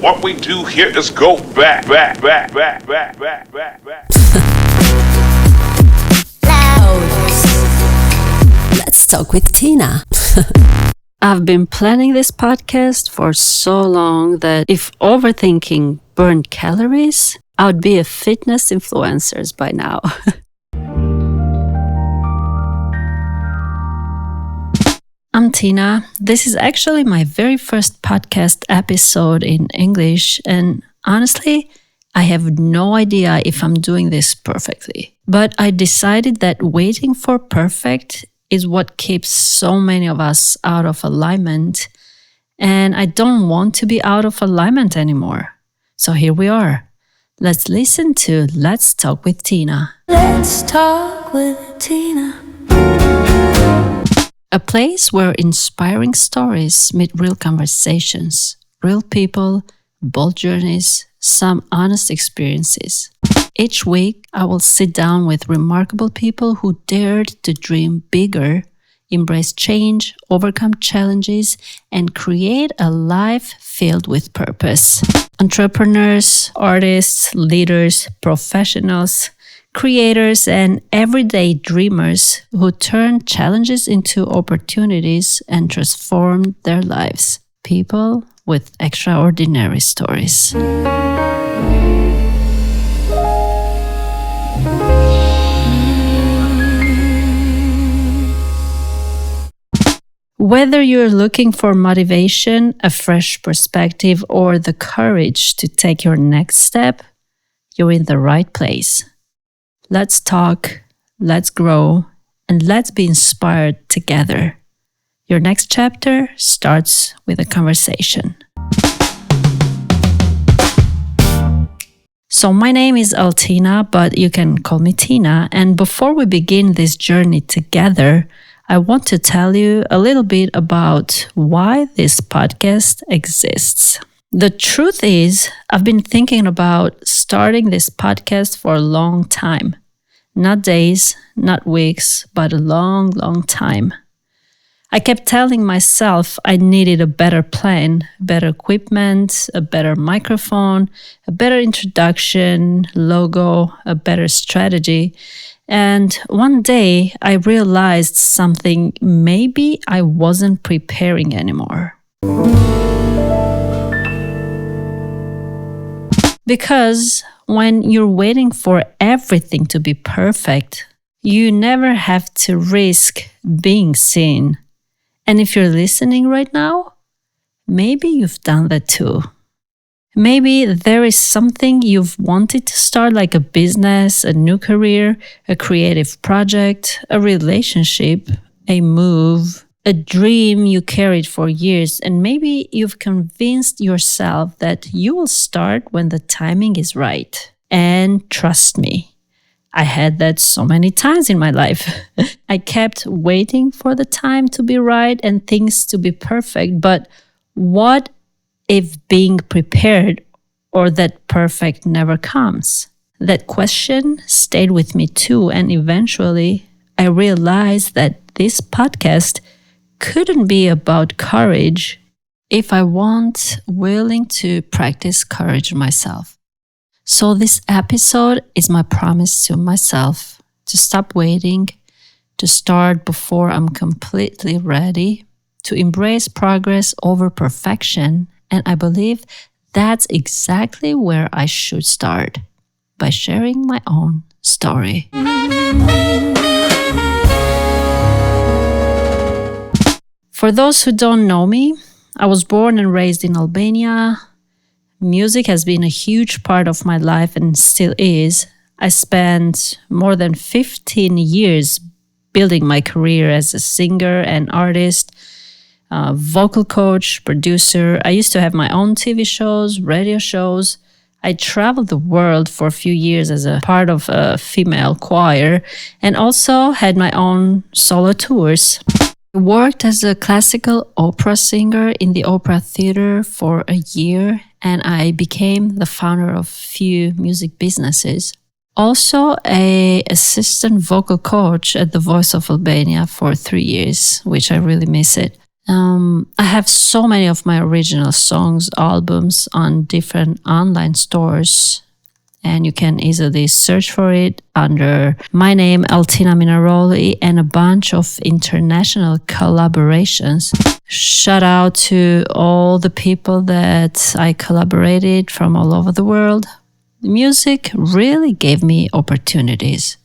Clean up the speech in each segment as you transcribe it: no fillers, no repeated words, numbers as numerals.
What we do here is go back. Let's talk with Tina. I've been planning this podcast for so long that if overthinking burned calories, I would be a fitness influencer by now. I'm Tina. This is actually my very first podcast episode in English, and honestly, I have no idea if I'm doing this perfectly. But I decided that waiting for perfect is what keeps so many of us out of alignment, and I don't want to be out of alignment anymore. So here we are. Let's listen to Let's Talk with Tina. Let's talk with Tina. A place where inspiring stories meet real conversations, real people, bold journeys, some honest experiences. Each week, I will sit down with remarkable people who dared to dream bigger, embrace change, overcome challenges, and create a life filled with purpose. Entrepreneurs, artists, leaders, professionals, creators, and everyday dreamers who turn challenges into opportunities and transform their lives. People with extraordinary stories. Whether you're looking for motivation, a fresh perspective, or the courage to take your next step, you're in the right place. Let's talk, let's grow, and let's be inspired together. Your next chapter starts with a conversation. So my name is Altina, but you can call me Tina. And before we begin this journey together, I want to tell you a little bit about why this podcast exists. The truth is, I've been thinking about starting this podcast for a long time. Not days, not weeks, but a long, long time. I kept telling myself I needed a better plan, better equipment, a better microphone, a better introduction, logo, a better strategy. And one day I realized something maybe I wasn't preparing anymore. Because when you're waiting for everything to be perfect, you never have to risk being seen. And if you're listening right now, maybe you've done that too. Maybe there is something you've wanted to start, like a business, a new career, a creative project, a relationship, a move, a dream you carried for years, and maybe you've convinced yourself that you will start when the timing is right. And trust me, I had that so many times in my life. I kept waiting for the time to be right and things to be perfect, but what if being prepared or that perfect never comes? That question stayed with me too, and eventually I realized that this podcast couldn't be about courage if I weren't willing to practice courage myself. So this episode is my promise to myself to stop waiting, to start before I'm completely ready, to embrace progress over perfection. And I believe that's exactly where I should start, by sharing my own story. For those who don't know me, I was born and raised in Albania. Music has been a huge part of my life and still is. I spent more than 15 years building my career as a singer and artist, vocal coach, producer. I used to have my own TV shows, radio shows. I traveled the world for a few years as a part of a female choir and also had my own solo tours. I worked as a classical opera singer in the opera theater for a year, and I became the founder of few music businesses. Also an assistant vocal coach at the Voice of Albania for 3 years, which I really miss it. I have so many of my original songs, albums on different online stores, and you can easily search for it under my name, Altina Minaroli, and a bunch of international collaborations. Shout out to all the people that I collaborated from all over the world. Music really gave me opportunities,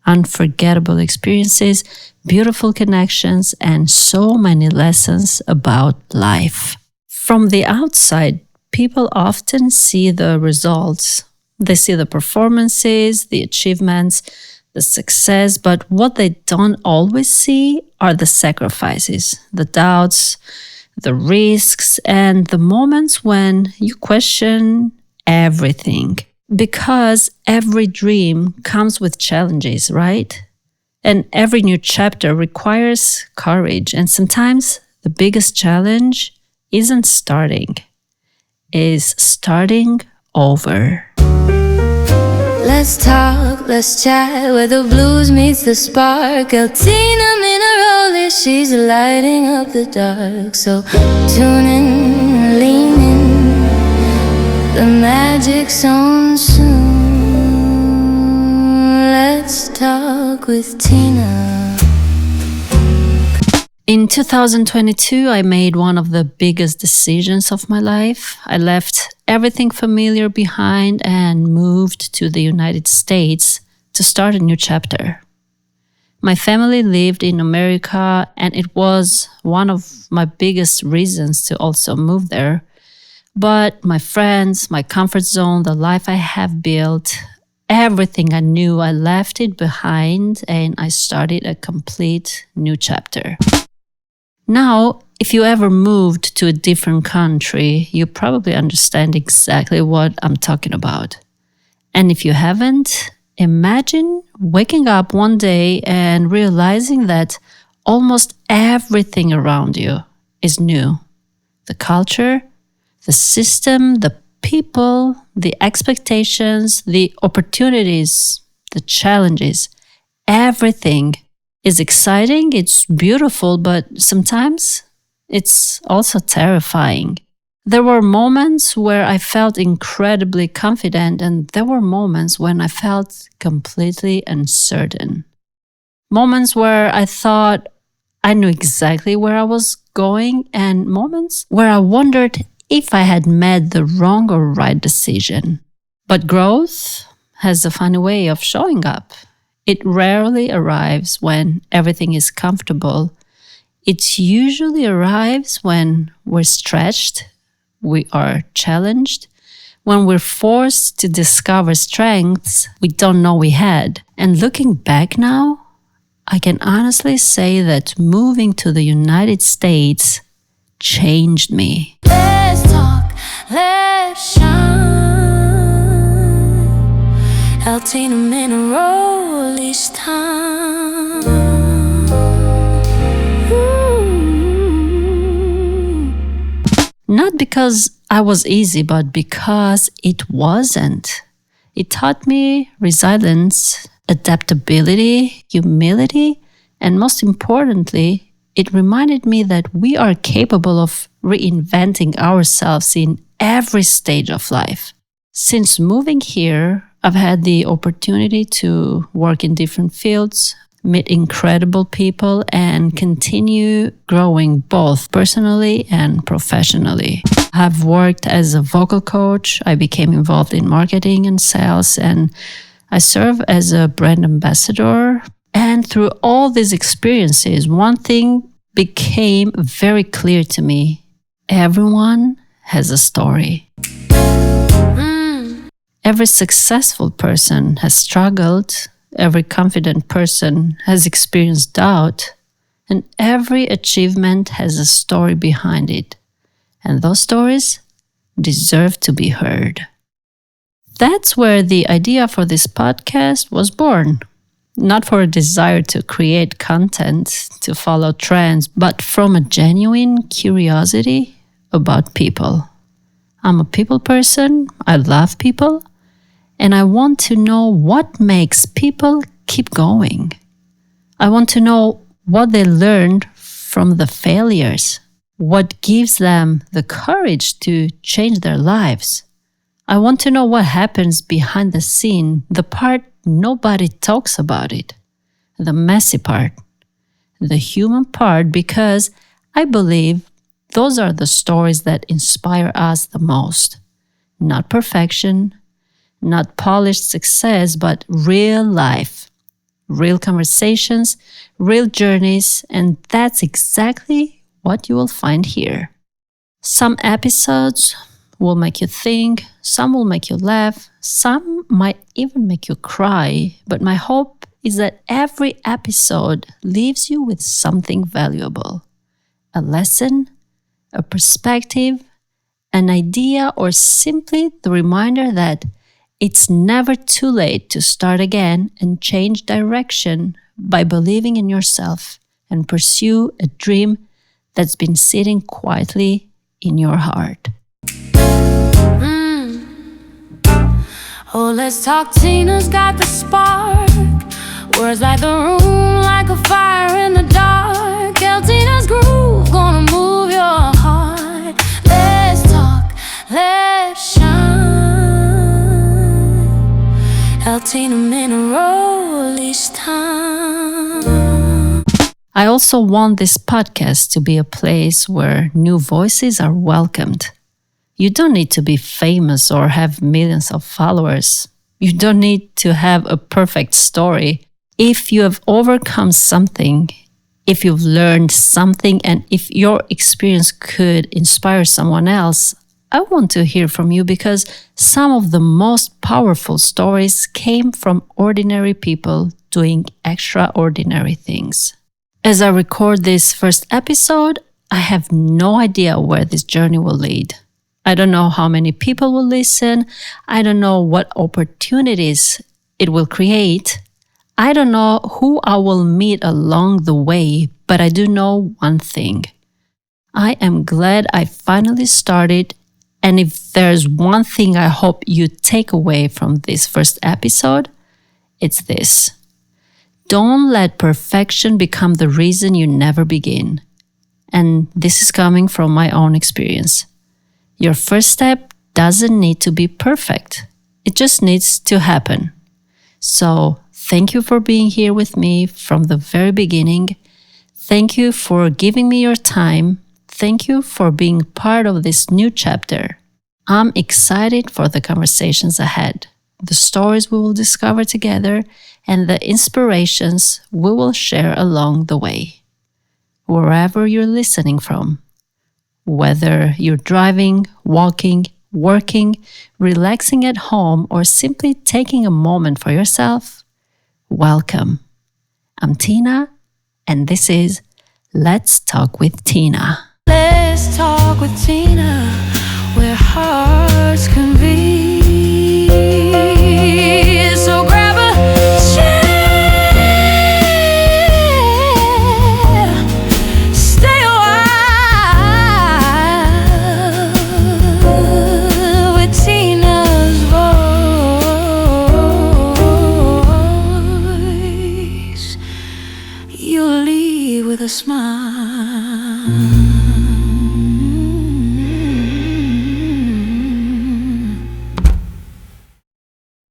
unforgettable experiences, beautiful connections, and so many lessons about life. From the outside, people often see the results. They see the performances, the achievements, the success, but what they don't always see are the sacrifices, the doubts, the risks, and the moments when you question everything. Because every dream comes with challenges, right? And every new chapter requires courage. And sometimes the biggest challenge isn't starting, is starting over. Let's talk, let's chat, where the blues meets the spark. Altina Minaroli, she's lighting up the dark. So tune in, lean in, the magic's on soon. Let's talk with Tina. In 2022, I made one of the biggest decisions of my life. I left everything familiar behind and moved to the United States to start a new chapter. My family lived in America, and it was one of my biggest reasons to also move there. But my friends, my comfort zone, the life I have built, everything I knew, I left it behind and I started a complete new chapter. Now, if you ever moved to a different country, you probably understand exactly what I'm talking about. And if you haven't, imagine waking up one day and realizing that almost everything around you is new. The culture, the system, the people, the expectations, the opportunities, the challenges, everything is exciting, it's beautiful, but sometimes it's also terrifying. There were moments where I felt incredibly confident, and there were moments when I felt completely uncertain. Moments where I thought I knew exactly where I was going, and moments where I wondered if I had made the wrong or right decision. But growth has a funny way of showing up. It rarely arrives when everything is comfortable. It usually arrives when we're stretched, we are challenged, when we're forced to discover strengths we don't know we had. And looking back now, I can honestly say that moving to the United States changed me. Let's talk, let's shine. Altina Minaroli's time. Not because I was easy, but because it wasn't. It taught me resilience, adaptability, humility, and most importantly, it reminded me that we are capable of reinventing ourselves in every stage of life. Since moving here, I've had the opportunity to work in different fields, meet incredible people, and continue growing both personally and professionally. I've worked as a vocal coach, I became involved in marketing and sales, and I serve as a brand ambassador. And through all these experiences, one thing became very clear to me. Everyone has a story. Every successful person has struggled, every confident person has experienced doubt, and every achievement has a story behind it. And those stories deserve to be heard. That's where the idea for this podcast was born. Not for a desire to create content, to follow trends, but from a genuine curiosity about people. I'm a people person, I love people, and I want to know what makes people keep going. I want to know what they learned from the failures, What gives them the courage to change their lives? I want to know what happens behind the scene, the part nobody talks about it, the messy part, the human part, because I believe those are the stories that inspire us the most. Not perfection, not polished success, but real life, real conversations, real journeys, and that's exactly what you will find here. Some episodes will make you think, some will make you laugh, some might even make you cry, but my hope is that every episode leaves you with something valuable. A lesson, a perspective, an idea, or simply the reminder that it's never too late to start again and change direction by believing in yourself and pursue a dream that's been sitting quietly in your heart. Oh, let's talk. Tina's got the spark. Words light the room like a fire in the dark. Tina's groove gonna move your heart. Let's talk, let's shine. Tina Mineral each time. I also want this podcast to be a place where new voices are welcomed. You don't need to be famous or have millions of followers. You don't need to have a perfect story. If you have overcome something, if you've learned something, and if your experience could inspire someone else, I want to hear from you because some of the most powerful stories came from ordinary people doing extraordinary things. As I record this first episode, I have no idea where this journey will lead. I don't know how many people will listen. I don't know what opportunities it will create. I don't know who I will meet along the way, but I do know one thing. I am glad I finally started, and if there's one thing I hope you take away from this first episode, it's this. Don't let perfection become the reason you never begin. And this is coming from my own experience. Your first step doesn't need to be perfect. It just needs to happen. So, thank you for being here with me from the very beginning. Thank you for giving me your time. Thank you for being part of this new chapter. I'm excited for the conversations ahead, the stories we will discover together, and the inspirations we will share along the way. Wherever you're listening from, whether you're driving, walking, working, relaxing at home, or simply taking a moment for yourself, welcome. I'm Tina, and this is Let's Talk with Tina. Let's talk with Tina, where hearts can be. So grab a chair, stay a while with Tina's voice. You'll leave with a smile.